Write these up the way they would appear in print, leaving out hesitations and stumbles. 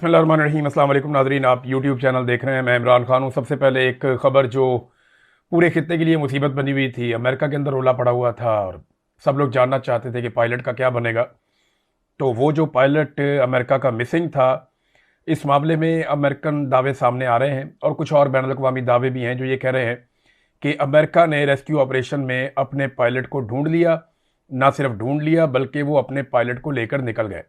बिस्मिल्लाहिर्रहमानिर्रहीम। अस्सलाम वालेकुम नाज़रीन, आप यूट्यूब चैनल देख रहे हैं। मैं इमरान खान हूँ। सबसे पहले एक ख़बर जो पूरे खित्ते के लिए मुसीबत बनी हुई थी, अमेरिका के अंदर रोला पड़ा हुआ था और सब लोग जानना चाहते थे कि पायलट का क्या बनेगा। तो वो जो पायलट अमेरिका का मिसिंग था, इस मामले में अमेरिकन दावे सामने आ रहे हैं और कुछ और बैनुल अक़वामी दावे भी हैं जो ये कह रहे हैं कि अमेरिका ने रेस्क्यू ऑपरेशन में अपने पायलट को ढूंढ लिया। ना सिर्फ ढूंढ लिया बल्कि वो अपने पायलट को लेकर निकल गए।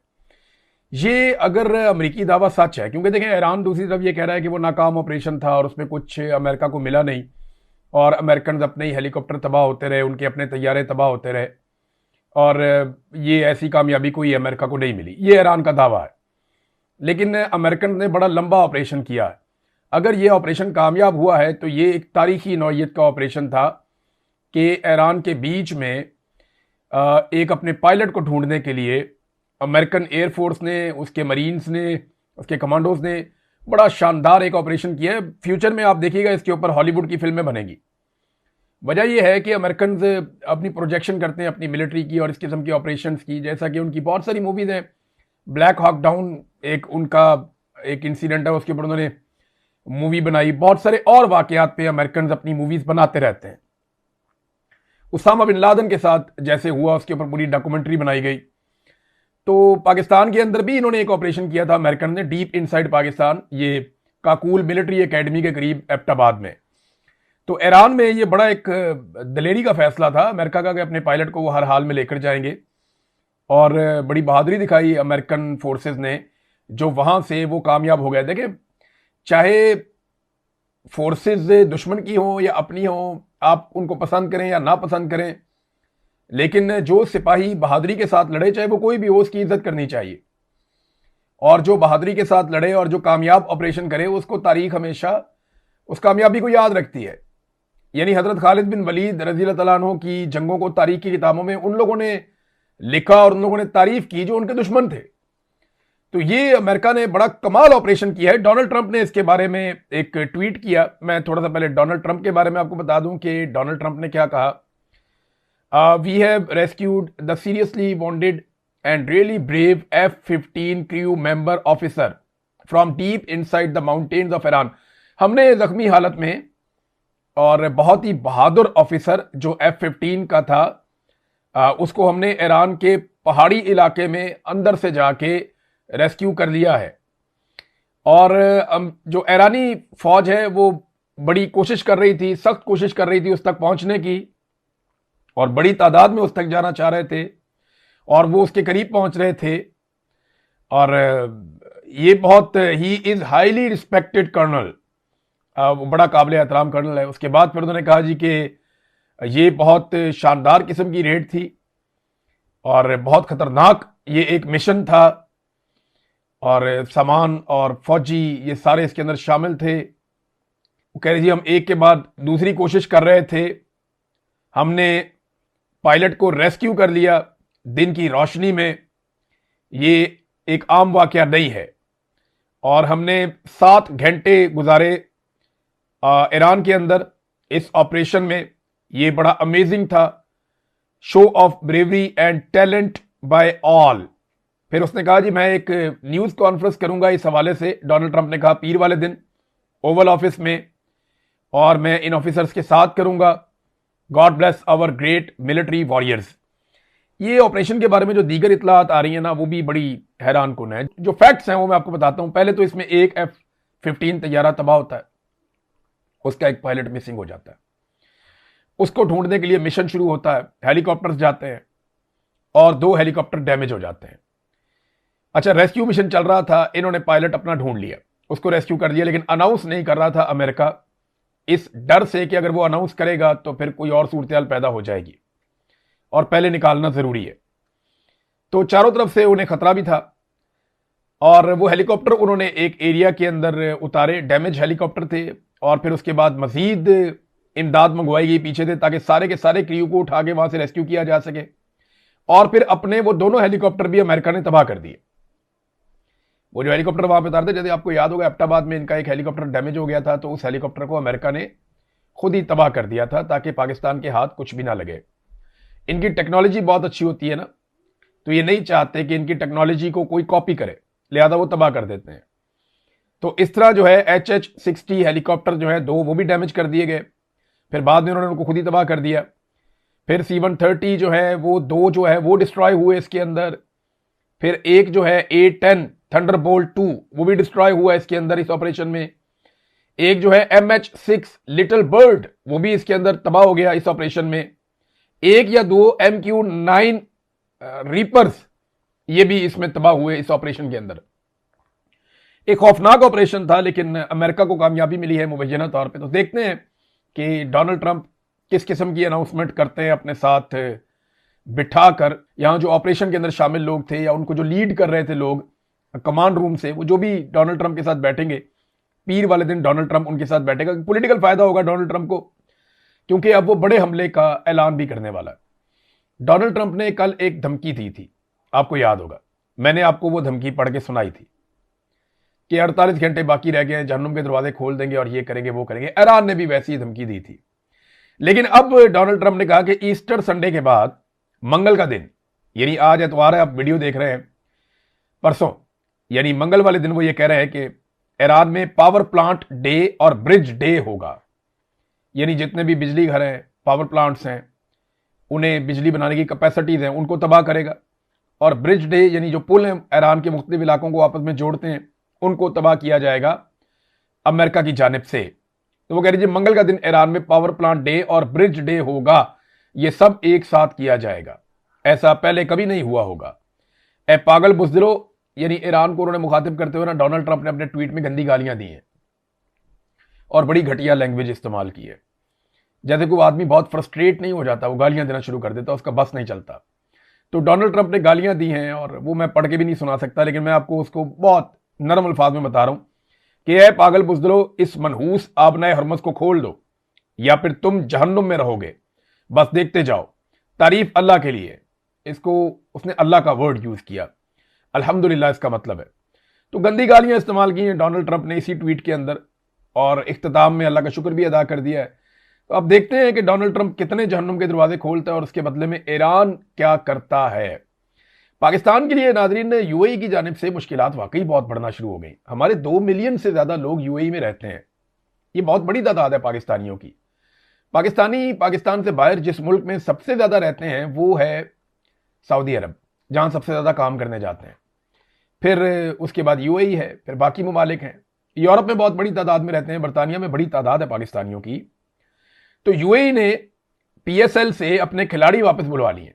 ये अगर अमेरिकी दावा सच है, क्योंकि देखें ईरान दूसरी तरफ ये कह रहा है कि वो नाकाम ऑपरेशन था और उसमें कुछ अमेरिका को मिला नहीं और अमेरिकन अपने ही हेलीकॉप्टर तबाह होते रहे, उनके अपने तैयारे तबाह होते रहे और ये ऐसी कामयाबी कोई अमेरिका को नहीं मिली। ये ईरान का दावा है, लेकिन अमेरिकन ने बड़ा लंबा ऑपरेशन किया है। अगर ये ऑपरेशन कामयाब हुआ है तो ये एक तारीखी नौइयत का ऑपरेशन था कि ईरान के बीच में एक अपने पायलट को ढूंढने के लिए अमेरिकन एयरफोर्स ने, उसके मरीन्स ने, उसके कमांडोज ने बड़ा शानदार एक ऑपरेशन किया है। फ्यूचर में आप देखिएगा इसके ऊपर हॉलीवुड की फिल्में बनेंगी। वजह यह है कि अमेरिकन अपनी प्रोजेक्शन करते हैं अपनी मिलिट्री की और इस किस्म की ऑपरेशंस की, जैसा कि उनकी बहुत सारी मूवीज़ हैं। ब्लैक हॉक डाउन एक उनका एक इंसिडेंट है, उसके ऊपर उन्होंने मूवी बनाई। बहुत सारे और वाकयात पे अमेरिकन अपनी मूवीज़ बनाते रहते हैं। उसामा बिन लादेन के साथ जैसे हुआ, उसके ऊपर पूरी डॉक्यूमेंट्री बनाई गई। तो पाकिस्तान के अंदर भी इन्होंने एक ऑपरेशन किया था अमेरिकन ने, डीप इनसाइड पाकिस्तान, ये काकूल मिलिट्री एकेडमी के करीब एबटाबाद में। तो ईरान में ये बड़ा एक दलेरी का फैसला था अमेरिका का कि अपने पायलट को वो हर हाल में लेकर जाएंगे और बड़ी बहादुरी दिखाई अमेरिकन फोर्सेस ने, जो वहां से वो कामयाब हो गए। देखे, चाहे फोर्सेस दुश्मन की हो या अपनी हो, आप उनको पसंद करें या ना पसंद करें, लेकिन जो सिपाही बहादुरी के साथ लड़े, चाहे वो कोई भी हो, उसकी इज्जत करनी चाहिए। और जो बहादुरी के साथ लड़े और जो कामयाब ऑपरेशन करे, उसको तारीख हमेशा उस कामयाबी को याद रखती है। यानी हजरत खालिद बिन वलीद रज़ी अल्लाह तआला अन्हु की जंगों को तारीख की किताबों में उन लोगों ने लिखा और उन लोगों ने तारीफ की जो उनके दुश्मन थे। तो ये अमेरिका ने बड़ा कमाल ऑपरेशन किया है। डोनाल्ड ट्रंप ने इसके बारे में एक ट्वीट किया। मैं थोड़ा सा पहले डोनाल्ड ट्रंप के बारे में आपको बता दूं कि डोनाल्ड ट्रंप ने क्या कहा। We have rescued the seriously wounded and really brave F-15 crew member officer from deep inside the mountains of Iran। हमने जख्मी हालत में और बहुत ही बहादुर ऑफिसर जो F-15 का था, उसको हमने ईरान के पहाड़ी इलाके में अंदर से जाके रेस्क्यू कर लिया है। और जो ईरानी फौज है वो बड़ी कोशिश कर रही थी, सख्त कोशिश कर रही थी उस तक पहुंचने की, और बड़ी तादाद में उस तक जाना चाह रहे थे और वो उसके करीब पहुंच रहे थे। और ये बहुत ही इज हाईली रिस्पेक्टेड कर्नल, वो बड़ा काबिल एहतराम कर्नल है। उसके बाद फिर उन्होंने कहा जी कि ये बहुत शानदार किस्म की रेड थी और बहुत खतरनाक ये एक मिशन था और सामान और फौजी ये सारे इसके अंदर शामिल थे। वो कह रहे जी हम एक के बाद दूसरी कोशिश कर रहे थे, हमने पायलट को रेस्क्यू कर लिया दिन की रोशनी में। ये एक आम वाकया नहीं है और हमने 7 घंटे गुजारे ईरान के अंदर इस ऑपरेशन में। ये बड़ा अमेजिंग था, show of bravery and talent by all. फिर उसने कहा जी मैं एक न्यूज कॉन्फ्रेंस करूंगा इस हवाले से, डोनाल्ड ट्रंप ने कहा, पीर वाले दिन ओवल ऑफिस में, और मैं इन ऑफिसर्स के साथ करूंगा। God bless our great military warriors. ये ऑपरेशन के बारे में जो दीगर इतलात आ रही है ना, वो भी बड़ी हैरान कुन है। जो फैक्ट्स हैं वो मैं आपको बताता हूं। पहले तो इसमें एक F-15 तैयारा तबाह होता है, उसका एक पायलट मिसिंग हो जाता है, उसको ढूंढने के लिए मिशन शुरू होता है, हेलीकॉप्टर्स जाते हैं और 2 हेलीकॉप्टर डैमेज हो जाते हैं। अच्छा, रेस्क्यू मिशन चल रहा था, इन्होंने पायलट अपना ढूंढ लिया, उसको रेस्क्यू कर दिया, लेकिन अनाउंस नहीं कर रहा था अमेरिका, इस डर से कि अगर वो अनाउंस करेगा तो फिर कोई और सूरत पैदा हो जाएगी और पहले निकालना जरूरी है। तो चारों तरफ से उन्हें खतरा भी था और वो हेलीकॉप्टर उन्होंने एक एरिया के अंदर उतारे, डैमेज हेलीकॉप्टर थे, और फिर उसके बाद मजीद इमदाद मंगवाई गई पीछे से ताकि सारे के सारे क्रू को उठा के वहां से रेस्क्यू किया जा सके। और फिर अपने वो दोनों हेलीकॉप्टर भी अमेरिका ने तबाह कर दिए। वो जो हेलीकॉप्टर वहां पे उतारते, जैसे आपको याद होगा एबटाबाद में इनका एक हेलीकॉप्टर डैमेज हो गया था, तो उस हेलीकॉप्टर को अमेरिका ने खुद ही तबाह कर दिया था ताकि पाकिस्तान के हाथ कुछ भी ना लगे। इनकी टेक्नोलॉजी बहुत अच्छी होती है ना, तो ये नहीं चाहते कि इनकी टेक्नोलॉजी को कोई कॉपी करे, लिहाजा वो तबाह कर देते हैं। तो इस तरह जो है HH-60 हेलीकॉप्टर जो है 2 वो भी डैमेज कर दिए गए, फिर बाद में उन्होंने उनको खुद ही तबाह कर दिया। फिर C-130 जो है वो 2 जो है वो डिस्ट्रॉय हुए इसके अंदर। फिर एक जो है A-10 थंडरबोल्ट 2 वो भी डिस्ट्रॉय हुआ इसके अंदर इस ऑपरेशन में। एक जो है MH-6 लिटिल बर्ड वो भी इसके अंदर तबाह हो गया इस ऑपरेशन में। एक या 2 MQ-9 रीपर्स ये भी इसमें तबाह हुए इस ऑपरेशन के अंदर। एक खौफनाक ऑपरेशन था, लेकिन अमेरिका को कामयाबी मिली है मुबैना तौर पे। तो देखते हैं कि डोनाल्ड ट्रंप किस किस्म की अनाउंसमेंट करते हैं अपने साथ बिठाकर। यहां जो ऑपरेशन के अंदर शामिल लोग थे या उनको जो लीड कर रहे थे लोग कमांड रूम से, वो जो भी डोनाल्ड ट्रंप के साथ बैठेंगे, पीर वाले दिन डोनाल्ड ट्रंप उनके साथ बैठेगा। पॉलिटिकल फायदा होगा डोनाल्ड ट्रंप को, क्योंकि अब वो बड़े हमले का ऐलान भी करने वाला है। डोनाल्ड ट्रंप ने कल एक धमकी दी थी, आपको याद होगा, मैंने आपको वो धमकी पढ़ के सुनाई थी कि 48 घंटे बाकी रह गए हैं, जहन्नुम के दरवाजे खोल देंगे और ये करेंगे वो करेंगे। ईरान ने भी वैसी ही धमकी दी थी। लेकिन अब डोनाल्ड ट्रंप ने कहा कि ईस्टर संडे के बाद मंगल का दिन, यानी आज एतवार है, आप वीडियो देख रहे हैं, परसों यानी मंगल वाले दिन वो ये कह रहे हैं कि ईरान में पावर प्लांट डे और ब्रिज डे होगा। यानी जितने भी बिजली घर हैं, पावर प्लांट्स हैं, उन्हें बिजली बनाने की कैपेसिटीज हैं, उनको तबाह करेगा। और ब्रिज डे यानी जो पुल हैं ईरान के मुख्तलिफ इलाकों को आपस में जोड़ते हैं, उनको तबाह किया जाएगा अमेरिका की जानिब से। तो वो कह रही है मंगल का दिन ईरान में पावर प्लांट डे और ब्रिज डे होगा, ये सब एक साथ किया जाएगा, ऐसा पहले कभी नहीं हुआ होगा। ए पागल बुज़दिलो, यानी ईरान को उन्होंने मुखातिब करते हुए ना डोनाल्ड ट्रंप ने अपने ट्वीट में गंदी गालियां दी हैं और बड़ी घटिया लैंग्वेज इस्तेमाल की है। जैसे कोई आदमी बहुत फ्रस्ट्रेट नहीं हो जाता, वो गालियां देना शुरू कर देता, उसका बस नहीं चलता। तो डोनाल्ड ट्रंप ने गालियां दी हैं और वो मैं पढ़ के भी नहीं सुना सकता, लेकिन मैं आपको उसको बहुत नरम अल्फाज में बता रहा हूं कि ऐ पागल बुज़दिलो, इस मनहूस आबनाए हरमज को खोल दो या फिर तुम जहन्नुम में रहोगे, बस देखते जाओ। तारीफ अल्लाह के लिए। इसको उसने अल्लाह का वर्ड यूज किया, अल्हम्दुलिल्लाह इसका मतलब है। तो गंदी गालियां इस्तेमाल की हैं डोनाल्ड ट्रंप ने इसी ट्वीट के अंदर, और इख्तिताम में अल्लाह का शुक्र भी अदा कर दिया है। तो अब देखते हैं कि डोनाल्ड ट्रंप कितने जहन्नुम के दरवाजे खोलता है और उसके बदले में ईरान क्या करता है। पाकिस्तान के लिए नाजरीन, यूएई की जानिब से मुश्किलात वाकई बहुत बढ़ना शुरू हो गई। हमारे 2 मिलियन से ज्यादा लोग यूएई में रहते हैं, ये बहुत बड़ी तादाद है पाकिस्तानियों की। पाकिस्तानी पाकिस्तान से बाहर जिस मुल्क में सबसे ज्यादा रहते हैं वो है सऊदी अरब, जहां सबसे ज्यादा काम करने जाते हैं। फिर उसके बाद यूएई है, फिर बाकी ममालिक हैं। यूरोप में बहुत बड़ी तादाद में रहते हैं, बरतानिया में बड़ी तादाद है पाकिस्तानियों की। तो यूएई ने पीएसएल से अपने खिलाड़ी वापस बुलवा लिए।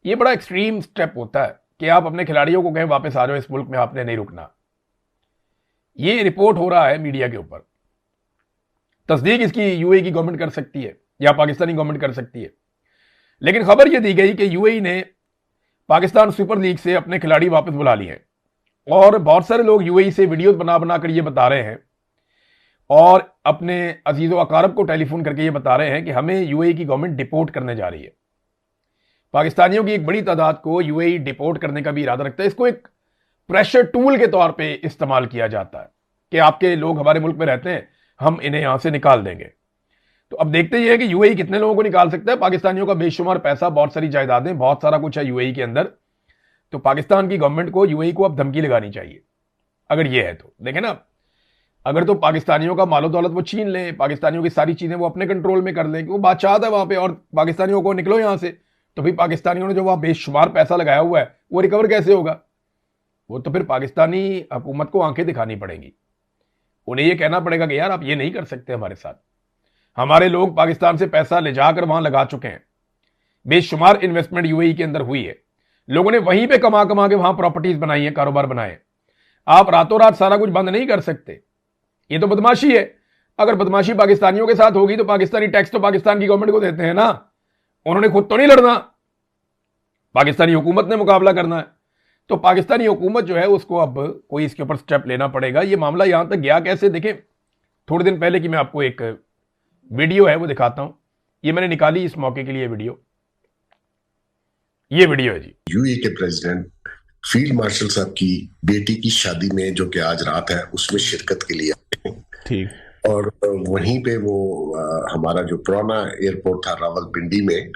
ये बड़ा एक्सट्रीम स्टेप होता है कि आप अपने खिलाड़ियों को कहें वापस आ जाओ, इस मुल्क में आपने नहीं रुकना। ये रिपोर्ट हो रहा है मीडिया के ऊपर, तस्दीक इसकी यूएई की गवर्नमेंट कर सकती है या पाकिस्तानी गवर्नमेंट कर सकती है। लेकिन खबर यह दी गई कि यूएई ने पाकिस्तान सुपर लीग से अपने खिलाड़ी वापस बुला लिए हैं, और बहुत सारे लोग यूएई से वीडियोस बना बना कर ये बता रहे हैं और अपने अजीज़ो अकारब को टेलीफोन करके ये बता रहे हैं कि हमें यूएई की गवर्नमेंट डिपोर्ट करने जा रही है। पाकिस्तानियों की एक बड़ी तादाद को यूएई डिपोर्ट करने का भी इरादा रखता है। इसको एक प्रेशर टूल के तौर पे इस्तेमाल किया जाता है कि आपके लोग हमारे मुल्क में रहते हैं, हम इन्हें यहां से निकाल देंगे। तो अब देखते ही है कि यूएई कितने लोगों को निकाल सकता है। पाकिस्तानियों का बेशुमार पैसा, बहुत सारी जायदादें, बहुत सारा कुछ है यूएई के अंदर। तो पाकिस्तान की गवर्नमेंट को यूएई को अब धमकी लगानी चाहिए, अगर ये है तो। देखें ना, अगर तो पाकिस्तानियों का मालो दौलत वो छीन लें, पाकिस्तानियों की सारी चीजें वो अपने कंट्रोल में कर लें कि वो बादशाह है वहां पे, और पाकिस्तानियों को निकलो यहां से, तो फिर पाकिस्तानियों ने जो वहां बेशुमार पैसा लगाया हुआ है वो रिकवर कैसे होगा? वो तो फिर पाकिस्तानी हुकूमत को आंखें दिखानी पड़ेंगी, उन्हें ये कहना पड़ेगा कि यार आप ये नहीं कर सकते हमारे साथ। हमारे लोग पाकिस्तान से पैसा ले जाकर वहां लगा चुके हैं, बेशुमार इन्वेस्टमेंट यूएई के अंदर हुई है, लोगों ने वहीं पे कमा कमा के वहां प्रॉपर्टीज बनाई है, कारोबार बनाए। आप रातों रात सारा कुछ बंद नहीं कर सकते, ये तो बदमाशी है। अगर बदमाशी पाकिस्तानियों के साथ होगी तो पाकिस्तानी टैक्स तो पाकिस्तान की गवर्नमेंट को देते हैं ना, उन्होंने खुद तो नहीं लड़ना, पाकिस्तानी हुकूमत ने मुकाबला करना है। तो पाकिस्तानी हुकूमत जो है उसको अब कोई इसके ऊपर स्टेप लेना पड़ेगा। ये मामला यहां तक गया कैसे, देखें थोड़े दिन पहले की मैं आपको एक वीडियो है वो दिखाता हूं, ये मैंने निकाली इस मौके के लिए वीडियो। ये वीडियो है जी, यूएई के प्रेसिडेंट फील्ड मार्शल साहब की बेटी की शादी में, जो कि आज रात है, उसमें शिरकत के लिए ठीक। और वहीं पे वो हमारा जो पुराना एयरपोर्ट था रावलपिंडी में,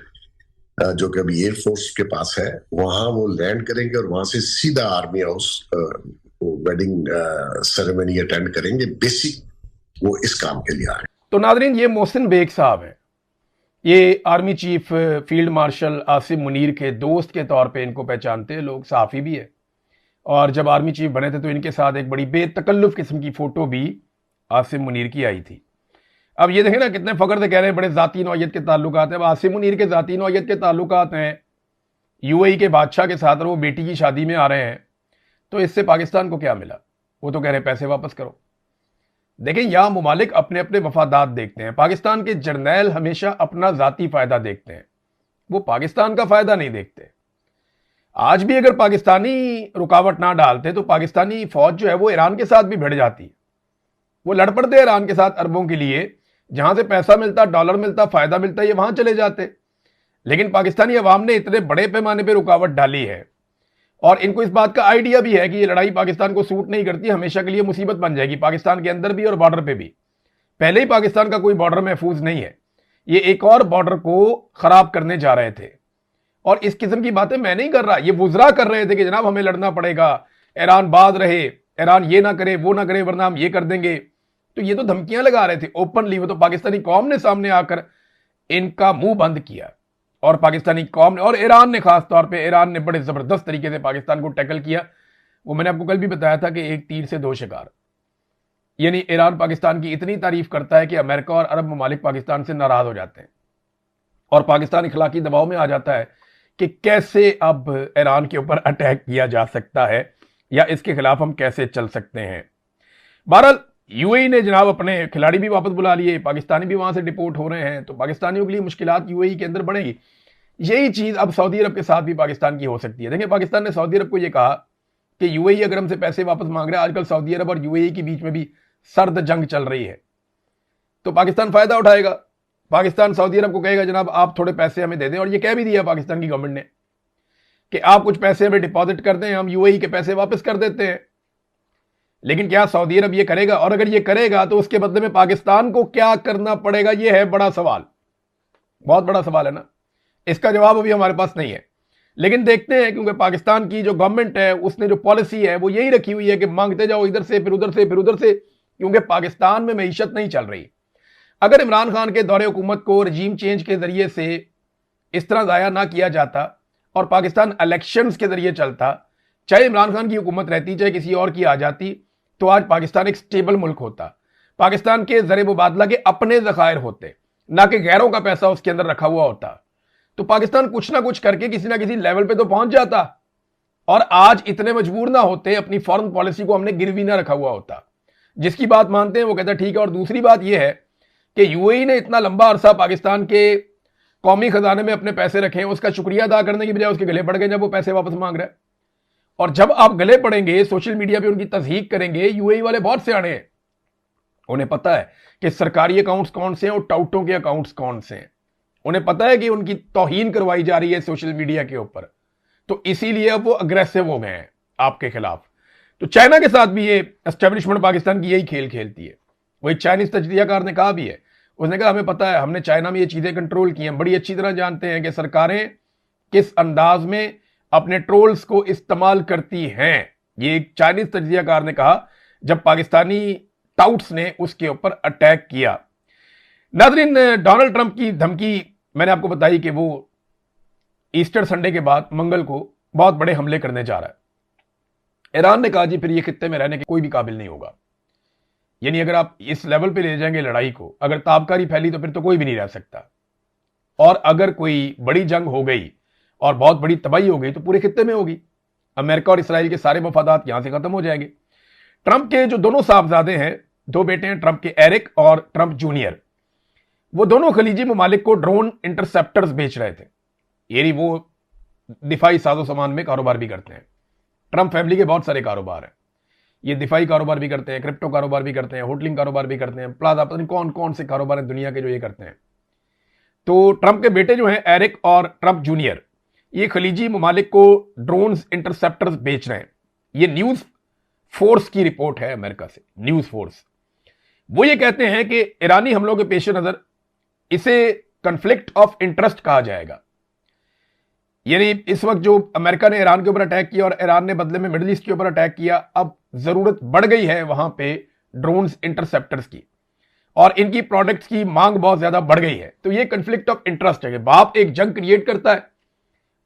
जो कि अभी एयरफोर्स के पास है, वहां वो लैंड करेंगे और वहां से सीधा आर्मी हाउस वो वेडिंग सेरेमनी अटेंड करेंगे। बेसिक वो इस काम के लिए आ रहे हैं। तो नादरीन, ये मोहसिन बेग साहब हैं, ये army chief field marshal Asim Munir के दोस्त के तौर पे इनको पहचानते हैं लोग, सहाफ़ी भी है। और जब आर्मी चीफ बने थे तो इनके साथ एक बड़ी बेतकल्लुफ किस्म की फोटो भी आसिम मुनीर की आई थी। अब ये देखें ना, कितने फख्र से कह रहे हैं बड़े ज़ाती नौयत के ताल्लुकात हैं। अब आसिम मुनीर के ज़ाती नौयत के ताल्लुकात हैं यूएई के बादशाह के साथ, और वो बेटी की शादी में आ रहे हैं, तो इससे पाकिस्तान को क्या मिला? वो तो कह रहे हैं पैसे वापस करो। देखें, यहां मुमालिक अपने अपने मफादात देखते हैं। पाकिस्तान के जर्नैल हमेशा अपना ज़ाती फ़ायदा देखते हैं, वो पाकिस्तान का फ़ायदा नहीं देखते। आज भी अगर पाकिस्तानी रुकावट ना डालते तो पाकिस्तानी फौज जो है वो ईरान के साथ भी भिड़ जाती। वो लड़ पड़ते ईरान के साथ अरबों के लिए, जहां से पैसा मिलता, डॉलर मिलता, फायदा मिलता, ये वहां चले जाते। लेकिन पाकिस्तानी अवाम ने इतने बड़े पैमाने पर रुकावट डाली है, और इनको इस बात का आइडिया भी है कि ये लड़ाई पाकिस्तान को सूट नहीं करती, हमेशा के लिए मुसीबत बन जाएगी पाकिस्तान के अंदर भी और बॉर्डर पे भी। पहले ही पाकिस्तान का कोई बॉर्डर महफूज नहीं है, ये एक और बॉर्डर को खराब करने जा रहे थे। और इस किस्म की बातें मैं नहीं कर रहा, ये वुजरा कर रहे थे कि जनाब हमें लड़ना पड़ेगा, ईरान बाज रहे, ईरान ये ना करे वो ना करे वरना हम ये कर देंगे। तो ये तो धमकियां लगा रहे थे ओपनली। वो तो पाकिस्तानी कौम ने सामने आकर इनका मुंह बंद किया, और पाकिस्तानी कौम ने और ईरान ने, खास तौर पे ईरान ने बड़े जबरदस्त तरीके से पाकिस्तान को टैकल किया। वो मैंने आपको कल भी बताया था कि एक तीर से दो शिकार, यानी ईरान पाकिस्तान की इतनी तारीफ करता है कि अमेरिका और अरब ममालिक पाकिस्तान से नाराज हो जाते हैं, और पाकिस्तान इखलाकी दबाव में आ जाता है कि कैसे अब ईरान के ऊपर अटैक किया जा सकता है, या इसके खिलाफ हम कैसे चल सकते हैं। बहरहाल यूएई ने जनाब अपने खिलाड़ी भी वापस बुला लिए, पाकिस्तानी भी वहां से डिपोर्ट हो रहे हैं, तो पाकिस्तानियों के लिए मुश्किलात यूएई के अंदर बढ़ेगी। यही चीज अब सऊदी अरब के साथ भी पाकिस्तान की हो सकती है। देखिए, पाकिस्तान ने सऊदी अरब को यह कहा कि यूएई अगर हमसे पैसे वापस मांग रहा है, आजकल सऊदी अरब और यूएई के बीच में भी सर्द जंग चल रही है, तो पाकिस्तान फायदा उठाएगा। पाकिस्तान सऊदी अरब को कहेगा जनाब आप थोड़े पैसे हमें दे दें, और ये कह भी दिया पाकिस्तान की गवर्नमेंट ने कि आप कुछ पैसे हमें डिपॉजिट कर दें, हम यूएई के पैसे वापस कर देते हैं। लेकिन क्या सऊदी अरब ये करेगा? और अगर ये करेगा तो उसके बदले में पाकिस्तान को क्या करना पड़ेगा? ये है बड़ा सवाल, बहुत बड़ा सवाल है ना। इसका जवाब अभी हमारे पास नहीं है, लेकिन देखते हैं, क्योंकि पाकिस्तान की जो गवर्नमेंट है उसने जो पॉलिसी है वो यही रखी हुई है कि मांगते जाओ, इधर से फिर उधर से फिर उधर से, क्योंकि पाकिस्तान में मईशत नहीं चल रही। अगर इमरान खान के दौरे हुकूमत को रजीम चेंज के जरिए से इस तरह जाया ना किया जाता और पाकिस्तान इलेक्शंस के जरिए चलता, चाहे इमरान खान की हुकूमत रहती चाहे किसी और की आ जाती, तो आज पाकिस्तान एक स्टेबल मुल्क होता। पाकिस्तान के ज़र मुबादला के अपने ज़खायर होते, ना कि गैरों का पैसा उसके अंदर रखा हुआ होता। तो पाकिस्तान कुछ ना कुछ करके किसी ना किसी लेवल पे तो पहुंच जाता, और आज इतने मजबूर ना होते, अपनी फॉरेन पॉलिसी को हमने गिरवी ना रखा हुआ होता। जिसकी बात मानते हैं वो कहता ठीक है। और दूसरी बात यह है कि यूएई ने इतना लंबा अरसा पाकिस्तान के कौमी खजाने में अपने पैसे रखे हैं, उसका शुक्रिया अदा करने की बजाय उसके गले पड़ गए जब वो पैसे वापस मांग रहे हैं। और जब आप गले पड़ेंगे, सोशल मीडिया पे उनकी तस्हीक करेंगे, यूएई वाले बहुत सियाने हैं, उन्हें पता है कि सरकारी अकाउंट्स कौन से हैं और टाउटों के अकाउंट्स कौन से हैं। उन्हें पता है कि उनकी तौहीन करवाई जा रही है सोशल मीडिया के ऊपर, तो इसीलिए अब वो अग्रेसिव हो गए हैं आपके खिलाफ। तो चाइना के साथ भी ये एस्टेब्लिशमेंट पाकिस्तान की यही खेल खेलती है। वही चाइनीज तजदियाकार ने कहा भी है, उसने कहा हमें पता है, हमने चाइना में ये चीजें कंट्रोल की हैं, बड़ी अच्छी तरह जानते हैं कि सरकारें किस अंदाज में अपने ट्रोल्स को इस्तेमाल करती हैं। ये एक चाइनीज तजदियाकार ने कहा जब पाकिस्तानी टाउट्स ने उसके ऊपर अटैक किया। नाज़रीन, डोनाल्ड ट्रंप की धमकी मैंने आपको बताई कि वो ईस्टर संडे के बाद मंगल को बहुत बड़े हमले करने जा रहा है। ईरान ने कहा जी फिर ये खित्ते में रहने के कोई भी काबिल नहीं होगा। यानी अगर आप इस लेवल पे ले जाएंगे लड़ाई को, अगर ताबकारी फैली तो फिर तो कोई भी नहीं रह सकता, और अगर कोई बड़ी जंग हो गई और बहुत बड़ी तबाही हो गई तो पूरे खित्ते में होगी। अमेरिका और इसराइल के सारे मफादात यहां से खत्म हो जाएंगे। ट्रंप के जो दोनों साहबजादे हैं, दो बेटे हैं ट्रंप के, एरिक और ट्रंप जूनियर, वो दोनों खलीजी ममालिक को ड्रोन इंटरसेप्टर्स बेच रहे थे। यानी वो दिफाई साजो सामान में कारोबार भी करते हैं। ट्रंप फैमिली के बहुत सारे कारोबार हैं, ये दिफाई कारोबार भी करते हैं, क्रिप्टो कारोबार भी करते हैं, होटलिंग कारोबार भी करते हैं, प्लाजा, पता नहीं कौन कौन से कारोबार हैं दुनिया के जो ये करते हैं। तो ट्रंप के बेटे जो हैं एरिक और ट्रंप जूनियर, ये खलीजी ममालिक को ड्रोन्स इंटरसेप्टर्स बेच रहे हैं। ये न्यूज फोर्स की रिपोर्ट है अमेरिका से, न्यूज फोर्स। वो ये कहते हैं कि ईरानी हमलों के पेश नजर इसे कन्फ्लिक्ट ऑफ इंटरेस्ट कहा जाएगा। यानी इस वक्त जो अमेरिका ने ईरान के ऊपर अटैक किया और ईरान ने बदले में मिडिल ईस्ट के ऊपर अटैक किया, अब जरूरत बढ़ गई है वहां पे ड्रोन्स इंटरसेप्टर्स की, और इनकी प्रोडक्ट्स की मांग बहुत ज्यादा बढ़ गई है। तो ये कन्फ्लिक्ट ऑफ इंटरेस्ट है कि बाप एक जंग क्रिएट करता है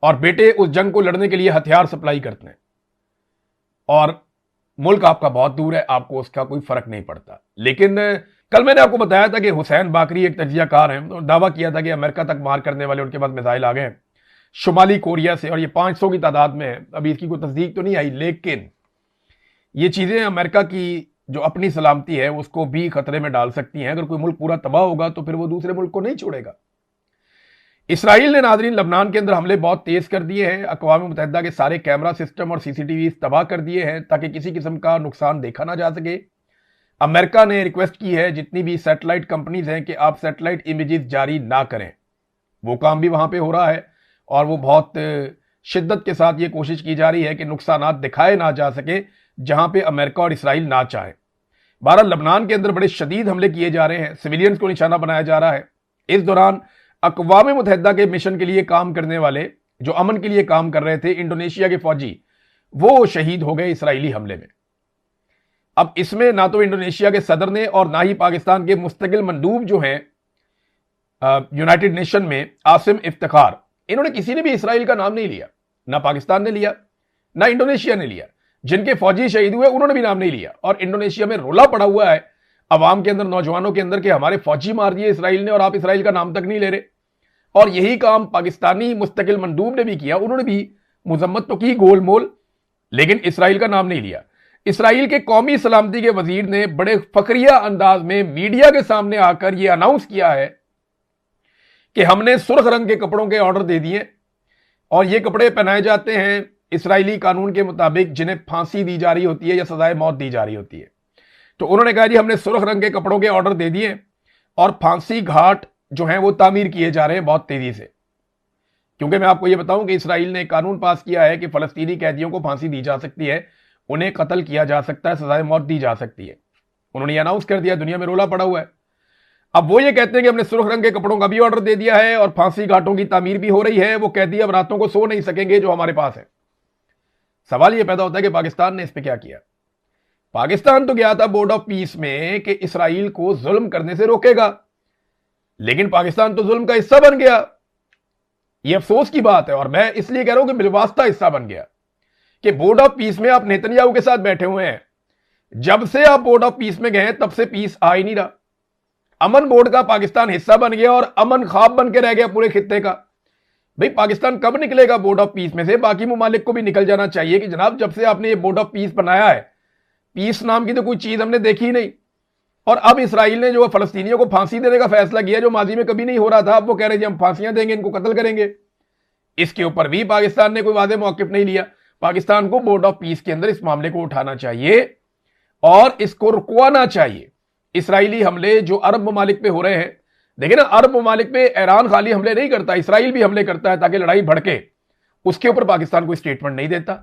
और बेटे उस जंग को लड़ने के लिए हथियार सप्लाई करते हैं, और मुल्क आपका बहुत दूर है, आपको उसका कोई फर्क नहीं पड़ता। लेकिन कल मैंने आपको बताया था कि हुसैन बाकरी एक तजियाकार हैं, तो दावा किया था कि अमेरिका तक मार करने वाले उनके पास मिसाइल आ गए हैं शुमाली कोरिया से, और ये 500 की तादाद में है। अभी इसकी कोई तस्दीक तो नहीं आई, लेकिन ये चीजें अमेरिका की जो अपनी सलामती है उसको भी खतरे में डाल सकती हैं। अगर कोई मुल्क पूरा तबाह होगा तो फिर वो दूसरे मुल्क को नहीं छोड़ेगा। इसराइल ने नाजरीन लबनान के अंदर हमले बहुत तेज कर दिए हैं। अक़वाम मुत्तहिदा के सारे कैमरा सिस्टम और सीसीटीवी तबाह कर दिए हैं ताकि किसी किस्म का नुकसान देखा ना जा सके। अमेरिका ने रिक्वेस्ट की है जितनी भी सैटेलाइट कंपनीज हैं कि आप सैटेलाइट इमेजेस जारी ना करें। वो काम भी वहां पे हो रहा है और वो बहुत शिद्दत के साथ ये कोशिश की जा रही है कि नुकसानात दिखाए ना जा सके जहां पे अमेरिका और इसराइल ना चाहे। बहरहाल लबनान के अंदर बड़े शदीद हमले किए जा रहे हैं, सिविलियंस को निशाना बनाया जा रहा है। इस दौरान अक़वाम मुत्तहिदा के मिशन के लिए काम करने वाले, जो अमन के लिए काम कर रहे थे, इंडोनेशिया के फौजी, वो शहीद हो गए इसराइली हमले में। अब इसमें ना तो इंडोनेशिया के सदर ने और ना ही पाकिस्तान के मुस्तकिल मंदूब जो हैं यूनाइटेड नेशन में, आसिम इफ्तिखार, इन्होंने किसी ने भी इसराइल का नाम नहीं लिया। ना पाकिस्तान ने लिया, ना इंडोनेशिया ने लिया। जिनके फौजी शहीद हुए उन्होंने भी नाम नहीं लिया। और इंडोनेशिया में रोला पड़ा हुआ है अवाम के अंदर, नौजवानों के अंदर, कि हमारे फौजी मार दिए इसराइल ने और आप इसराइल का नाम तक नहीं ले रहे। और यही काम पाकिस्तानी मुस्तकिल मंदूब ने भी किया, उन्होंने भी मुजम्मत तो की गोल मोल, लेकिन इसराइल का नाम नहीं लिया। इसराइल के कौमी सलामती के वजीर ने बड़े फखरिया अंदाज में मीडिया के सामने आकर यह अनाउंस किया है कि हमने सुर्ख रंग के कपड़ों के ऑर्डर दे दिए और ये कपड़े पहनाए जाते हैं इसराइली कानून के मुताबिक जिन्हें फांसी दी जा रही होती है या सजाए मौत दी जा रही होती है। तो उन्होंने कहा जी हमने सुर्ख रंग के कपड़ों के ऑर्डर दे दिए और फांसी घाट जो है वो तामीर किए जा रहे हैं बहुत तेजी से। क्योंकि मैं आपको ये बताऊं कि इसराइल ने एक कानून पास किया है कि फलस्तीनी कैदियों को फांसी दी जा सकती है, उन्हें कत्ल किया जा सकता है, सजाए मौत दी जा सकती है। उन्होंने अनाउंस कर दिया, दुनिया में रोला पड़ा हुआ है। अब वो ये कहते हैं कि हमने सुर्ख रंग के कपड़ों का भी ऑर्डर दे दिया है और फांसी घाटों की तामीर भी हो रही है, वो कैदी अब रातों को सो नहीं सकेंगे जो हमारे पास है। सवाल ये पैदा होता है कि पाकिस्तान ने इस पे क्या किया। पाकिस्तान तो गया था बोर्ड ऑफ पीस में कि इसराइल को जुल्म करने से रोकेगा, लेकिन पाकिस्तान तो जुल्म का हिस्सा बन गया। यह अफसोस की बात है और मैं इसलिए कह रहा हूं कि बिलवास्ता हिस्सा बन गया कि बोर्ड ऑफ पीस में आप नेतन्याहू के साथ बैठे हुए हैं। जब से आप बोर्ड ऑफ पीस में गए तब से पीस आ ही नहीं रहा। अमन बोर्ड का पाकिस्तान हिस्सा बन गया और अमन ख्वाब बन के रह गया पूरे खित्ते का। भाई पाकिस्तान कब निकलेगा बोर्ड ऑफ पीस में से? बाकी मुमालिक को भी निकल जाना चाहिए कि जनाब जब से आपने ये बोर्ड ऑफ पीस बनाया है, पीस नाम की तो कोई चीज हमने देखी ही नहीं। और अब इसराइल ने जो फलस्तीनियों को फांसी देने का फैसला किया जो माजी में कभी नहीं हो रहा था, अब वो कह रहे हैं हम फांसियां देंगे, इनको कत्ल करेंगे। इसके ऊपर भी पाकिस्तान ने कोई वादे मौकिफ नहीं लिया। पाकिस्तान को बोर्ड ऑफ पीस के अंदर इस मामले को उठाना चाहिए और इसको रुकवाना चाहिए। इसराइली हमले जो अरब ममालिक पे हो रहे हैं, देखिए ना, अरब ममालिक पे ईरान खाली हमले नहीं करता, इसराइल भी हमले करता है ताकि लड़ाई भड़के। उसके ऊपर पाकिस्तान कोई स्टेटमेंट नहीं देता।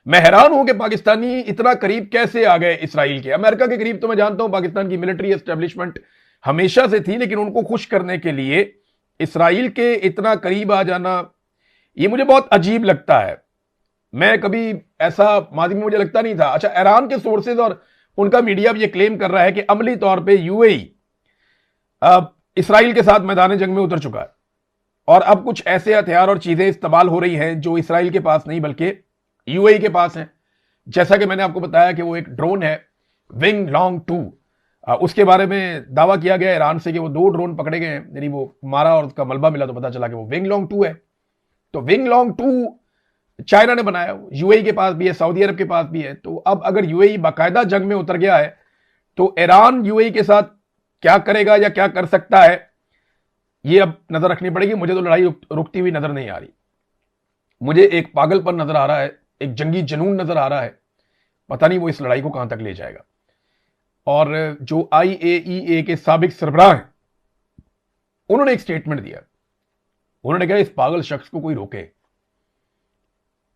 मैं हैरान हूं कि पाकिस्तानी इतना करीब कैसे आ गए इसराइल के। अमेरिका के करीब तो मैं जानता हूं पाकिस्तान की मिलिट्री एस्टेब्लिशमेंट हमेशा से थी, लेकिन उनको खुश करने के लिए इसराइल के इतना करीब आ जाना ये मुझे बहुत अजीब लगता है। मैं कभी ऐसा माजी में मुझे लगता नहीं था। अच्छा, ईरान के सोर्सेज और उनका मीडिया भी ये क्लेम कर रहा है कि अमली तौर पे यूएई इसराइल के साथ मैदान जंग में उतर चुका है और अब कुछ ऐसे हथियार और चीजें इस्तेमाल हो रही हैं जो इसराइल के पास नहीं बल्कि यूएई के पास हैं। जैसा कि मैंने आपको बताया कि वो एक ड्रोन है विंग लॉन्ग 2, उसके बारे में दावा किया गया ईरान से कि वो 2 ड्रोन पकड़े गए हैं, यानी वो मारा और उसका मलबा मिला तो पता चला कि वो विंग लॉन्ग 2 है। तो विंग लॉन्ग 2 चाइना ने बनाया, यूएई के पास भी है, सऊदी अरब के पास भी है। तो अब अगर यूएई बाकायदा जंग में उतर गया है तो ईरान यूएई के साथ क्या करेगा या क्या कर सकता है, ये अब नजर रखनी पड़ेगी। मुझे तो लड़ाई रुकती हुई नजर नहीं आ रही। मुझे एक पागलपन नजर आ रहा है, एक जंगी जुनून नजर आ रहा है। पता नहीं वो इस लड़ाई को कहां तक ले जाएगा। और जो आईएईए के साबिक सरबराह हैं, उन्होंने एक स्टेटमेंट दिया। उन्होंने कहा इस पागल शख्स को कोई रोके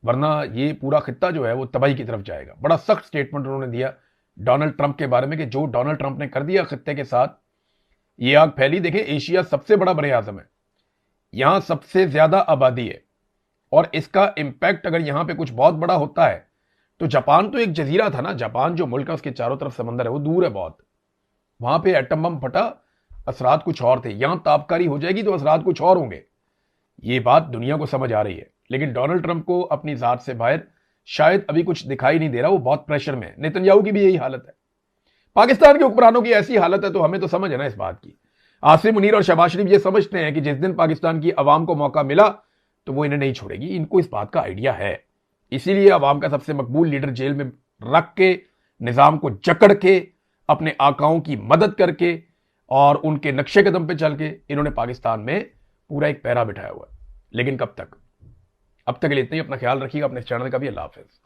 वरना ये पूरा खित्ता जो है वो तबाही की तरफ जाएगा। बड़ा सख्त स्टेटमेंट उन्होंने दिया डोनाल्ड ट्रंप के बारे में कि जो डोनाल्ड ट्रंप ने कर दिया खित्ते के साथ, ये आग फैली। देखें, एशिया सबसे बड़ा बरे आजम है, यहां सबसे ज्यादा आबादी है, और इसका इंपैक्ट अगर यहां पे कुछ बहुत बड़ा होता है तो जापान तो एक जजीरा था ना, जापान जो मुल्क है उसके चारों तरफ समंदर है, वो दूर है बहुत, वहां पे एटम बम फटा, असरात कुछ और थे, यहां ताबकारी हो जाएगी तो असरात कुछ और होंगे। ये बात दुनिया को समझ आ रही है, लेकिन डोनाल्ड ट्रंप को अपनी जात से बाहर शायद अभी कुछ दिखाई नहीं दे रहा, वो बहुत प्रेशर में है। नेतन्याहू की भी यही हालत है, पाकिस्तान के हुक्मरानों की ऐसी हालत है, तो हमें तो समझ है ना इस बात की। आसिम मुनीर और शहबाज शरीफ ये समझते हैं कि जिस दिन पाकिस्तान की आवाम को मौका मिला तो वो इन्हें नहीं छोड़ेगी, इनको इस बात का आइडिया है। इसीलिए आवाम का सबसे मकबूल लीडर जेल में रख के, निजाम को जकड़ के, अपने आकाओं की मदद करके और उनके नक्शे कदम पे चल के इन्होंने पाकिस्तान में पूरा एक पैरा बिठाया हुआ है। लेकिन कब तक? अब तक के लिए इतना ही। अपना ख्याल रखिएगा, अपने चैनल का भी। अल्लाह हाफिज।